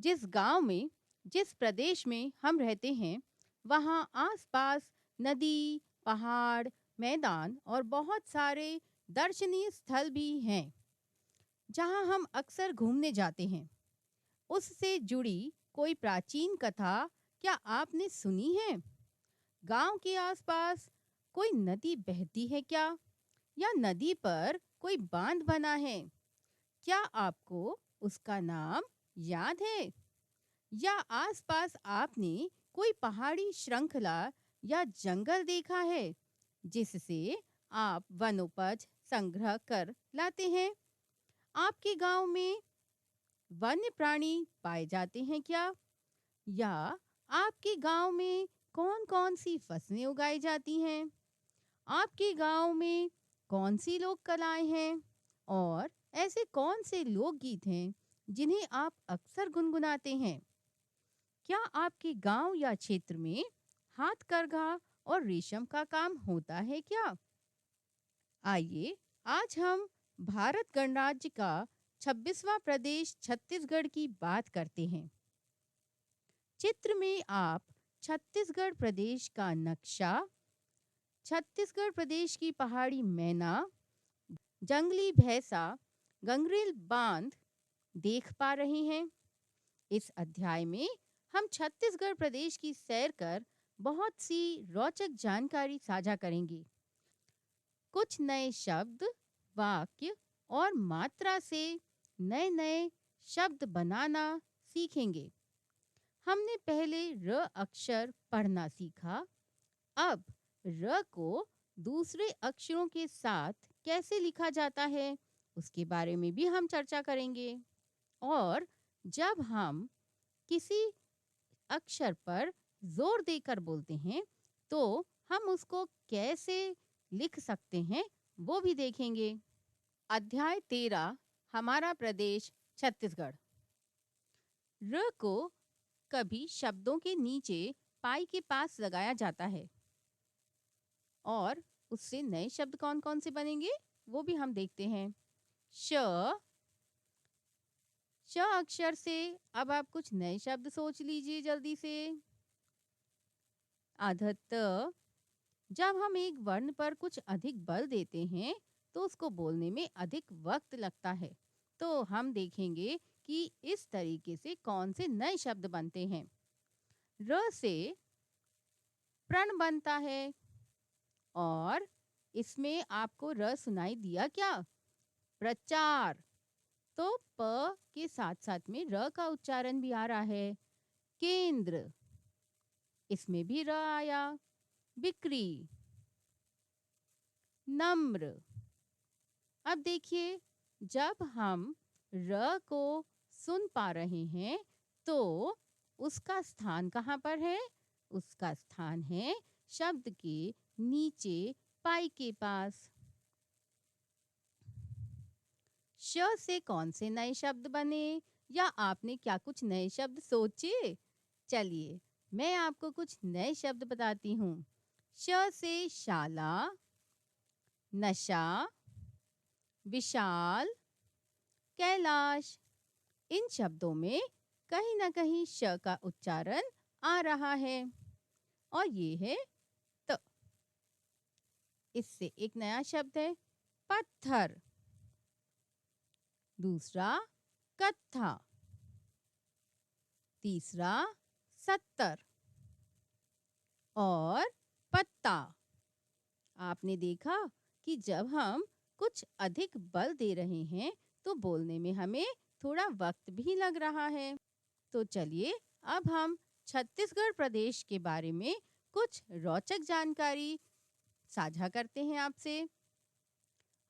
जिस गांव में, जिस प्रदेश में हम रहते हैं, वहाँ आसपास नदी, पहाड़, मैदान और बहुत सारे दर्शनीय स्थल भी हैं, जहाँ हम अक्सर घूमने जाते हैं। उससे जुड़ी कोई प्राचीन कथा क्या आपने सुनी है? गांव के आसपास कोई नदी बहती है क्या? या नदी पर कोई बांध बना है? क्या आपको उसका नाम याद है? या आसपास आपने कोई पहाड़ी श्रृंखला या जंगल देखा है जिससे आप वनोपज संग्रह कर लाते हैं? आपके गांव में वन्य प्राणी पाए जाते हैं क्या? या आपके गांव में कौन-कौन सी फसलें उगाई जाती हैं? आपके गांव में कौन सी लोक कलाएं हैं? और ऐसे कौन से लोकगीत हैं जिन्हें आप अक्सर गुनगुनाते हैं? क्या आपके गांव या क्षेत्र में हाथ करघा और रेशम का काम होता है क्या? आइए आज हम भारत गणराज्य का 26वां प्रदेश छत्तीसगढ़ की बात करते हैं। चित्र में आप छत्तीसगढ़ प्रदेश का नक्शा, छत्तीसगढ़ प्रदेश की पहाड़ी मैना, जंगली भैंसा, गंगरेल बांध देख पा रहे हैं। इस अध्याय में हम छत्तीसगढ़ प्रदेश की सैर कर बहुत सी रोचक जानकारी साझा करेंगे। कुछ नए शब्द, वाक्य और मात्रा से नए नए शब्द बनाना सीखेंगे। हमने पहले र अक्षर पढ़ना सीखा। अब र को दूसरे अक्षरों के साथ कैसे लिखा जाता है, उसके बारे में भी हम चर्चा करेंगे। और जब हम किसी अक्षर पर जोर देकर बोलते हैं तो हम उसको कैसे लिख सकते हैं, वो भी देखेंगे। अध्याय 13, हमारा प्रदेश छत्तीसगढ़। र को कभी शब्दों के नीचे पाई के पास लगाया जाता है और उससे नए शब्द कौन कौन से बनेंगे वो भी हम देखते हैं। श, श अक्षर से अब आप कुछ नए शब्द सोच लीजिए जल्दी से। आधत, जब हम एक वर्ण पर कुछ अधिक बल देते हैं तो उसको बोलने में अधिक वक्त लगता है। तो हम देखेंगे कि इस तरीके से कौन से नए शब्द बनते हैं। र से प्रण बनता है और इसमें आपको र सुनाई दिया क्या? प्रचार। तो प के साथ साथ में र का उच्चारण भी आ रहा है। केंद्र, इसमें भी र आया। बिक्री, नम्र। अब देखिए, जब हम र को सुन पा रहे हैं तो उसका स्थान कहाँ पर है? उसका स्थान है शब्द के नीचे पाई के पास। श से कौन से नए शब्द बने, या आपने क्या कुछ नए शब्द सोचे? चलिए मैं आपको कुछ नए शब्द बताती हूँ। श से शाला, नशा, विशाल, कैलाश। इन शब्दों में कहीं ना कहीं श का उच्चारण आ रहा है और ये है त। इससे एक नया शब्द है पत्थर, दूसरा कत्था, तीसरा 70 और पत्ता। आपने देखा कि जब हम कुछ अधिक बल दे रहे हैं तो बोलने में हमें थोड़ा वक्त भी लग रहा है। तो चलिए अब हम छत्तीसगढ़ प्रदेश के बारे में कुछ रोचक जानकारी साझा करते हैं आपसे।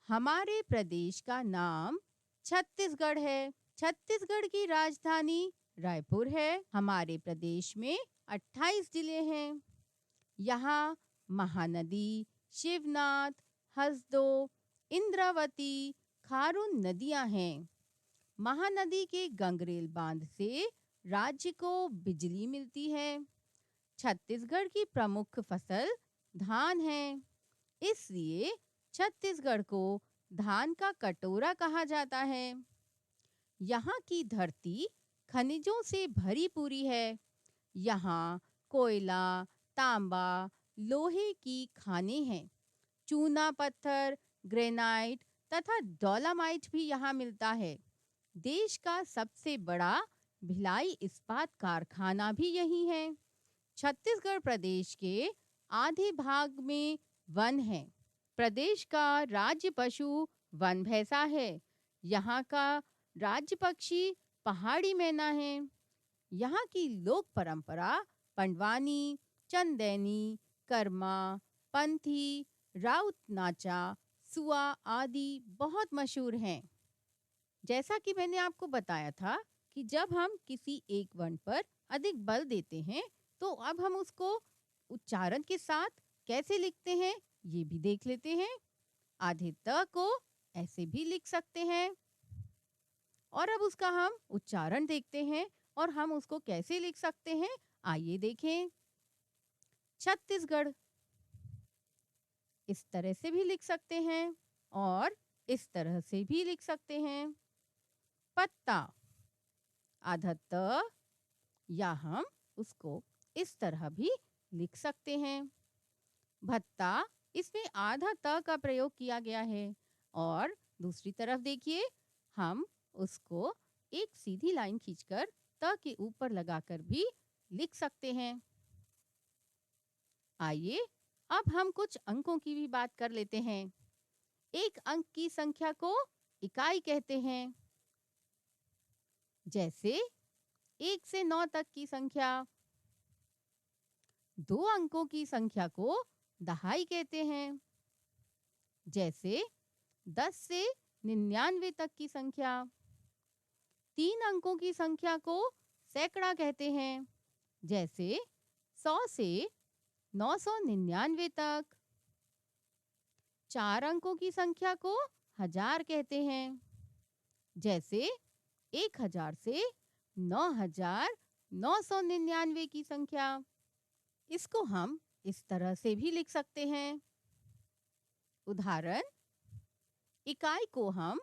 हमारे प्रदेश का नाम छत्तीसगढ़ है। छत्तीसगढ़ की राजधानी रायपुर है। हमारे प्रदेश में 28 जिले हैं। यहाँ महानदी, शिवनाथ, हसदो, इंद्रावती, खारून नदियां हैं। महानदी के गंगरेल बांध से राज्य को बिजली मिलती है। छत्तीसगढ़ की प्रमुख फसल धान है, इसलिए छत्तीसगढ़ को धान का कटोरा कहा जाता है। यहाँ की धरती खनिजों से भरी पूरी है। यहाँ कोयला, तांबा, लोहे की खानें हैं। चूना पत्थर, ग्रेनाइट तथा डोलामाइट भी यहाँ मिलता है। देश का सबसे बड़ा भिलाई इस्पात कारखाना भी यही है। छत्तीसगढ़ प्रदेश के आधे भाग में वन है। प्रदेश का राज्य पशु वन भैंसा है। यहाँ का राज्य पक्षी पहाड़ी मैना है। यहाँ की लोक परंपरा पंडवानी, चंदैनी, कर्मा, पंथी, राउत नाचा, सुआ आदि बहुत मशहूर हैं। जैसा कि मैंने आपको बताया था कि जब हम किसी एक वर्ण पर अधिक बल देते हैं तो अब हम उसको उच्चारण के साथ कैसे लिखते हैं ये भी देख लेते हैं। आधे त को ऐसे भी लिख सकते हैं और अब उसका हम उच्चारण देखते हैं और हम उसको कैसे लिख सकते हैं आइए देखें। छत्तीसगढ़ इस तरह से भी लिख सकते हैं और इस तरह से भी लिख सकते हैं। पत्ता आधा त या हम उसको इस तरह भी लिख सकते हैं। भत्ता इसमें आधा त का प्रयोग किया गया है और दूसरी तरफ देखिए हम उसको एक सीधी लाइन खींचकर त के ऊपर लगाकर भी लिख सकते हैं। आइए अब हम कुछ अंकों की भी बात कर लेते हैं। एक अंक की संख्या को इकाई कहते हैं। जैसे 1 से 9 तक की संख्या। 2 अंकों की संख्या को दहाई कहते हैं। जैसे 10 से 99 तक की संख्या। 3 अंकों की संख्या को सैकड़ा कहते हैं। जैसे 100 से 999 तक। 4 अंकों की संख्या को हजार कहते हैं। जैसे 1000 से 9999 की संख्या। इसको हम इस तरह से भी लिख सकते हैं। उदाहरण, इकाई को हम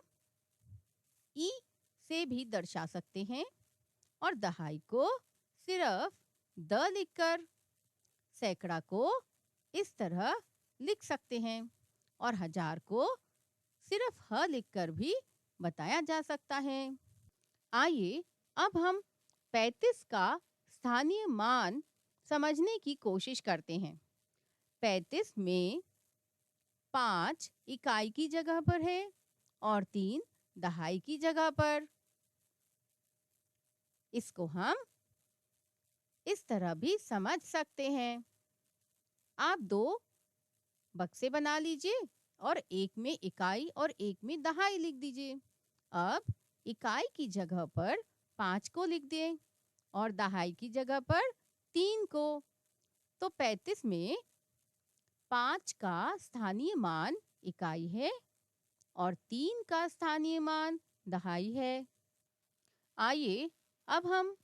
ई से भी दर्शा सकते हैं और दहाई को सिर्फ द लिखकर। सैकड़ा को इस तरह लिख सकते हैं और हजार को सिर्फ ह लिखकर भी बताया जा सकता है। आइए अब हम 35 का स्थानीय मान समझने की कोशिश करते हैं। 35 में 5 इकाई की जगह पर है और 3 दहाई की जगह पर। इसको हम इस तरह भी समझ सकते हैं। आप 2 बक्से बना लीजिए और एक में इकाई और एक में दहाई लिख दीजिए। अब इकाई की जगह पर 5 को लिख दें और दहाई की जगह पर 3 को। तो 35 में 5 का स्थानीय मान इकाई है और 3 का स्थानीय मान दहाई है। आइए अब हम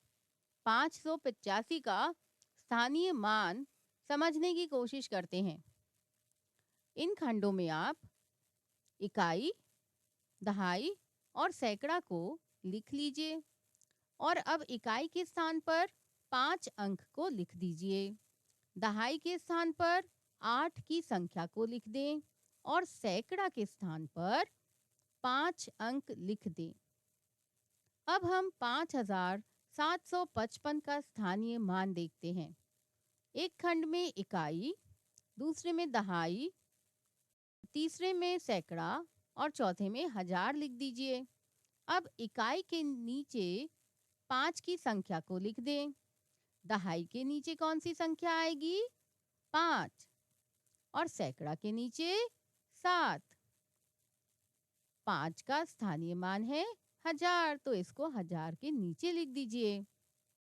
585 का स्थानीय मान समझने की कोशिश करते हैं। इन खंडों में आप इकाई, दहाई और सैकड़ा को लिख लीजिए और अब इकाई के स्थान पर 5 अंक को लिख दीजिए। दहाई के स्थान पर 8 की संख्या को लिख दें और सैकड़ा के स्थान पर 5 अंक लिख दें। अब हम 5755 का स्थानीय मान देखते हैं। एक खंड में इकाई, दूसरे में दहाई, तीसरे में सैकड़ा और चौथे में हजार लिख दीजिए। अब इकाई के नीचे 5 की संख्या को लिख दें। दहाई के नीचे कौन सी संख्या आएगी? 5 और सैकड़ा के नीचे 7। 5 का स्थानीय मान है हजार तो इसको हजार के नीचे लिख दीजिए।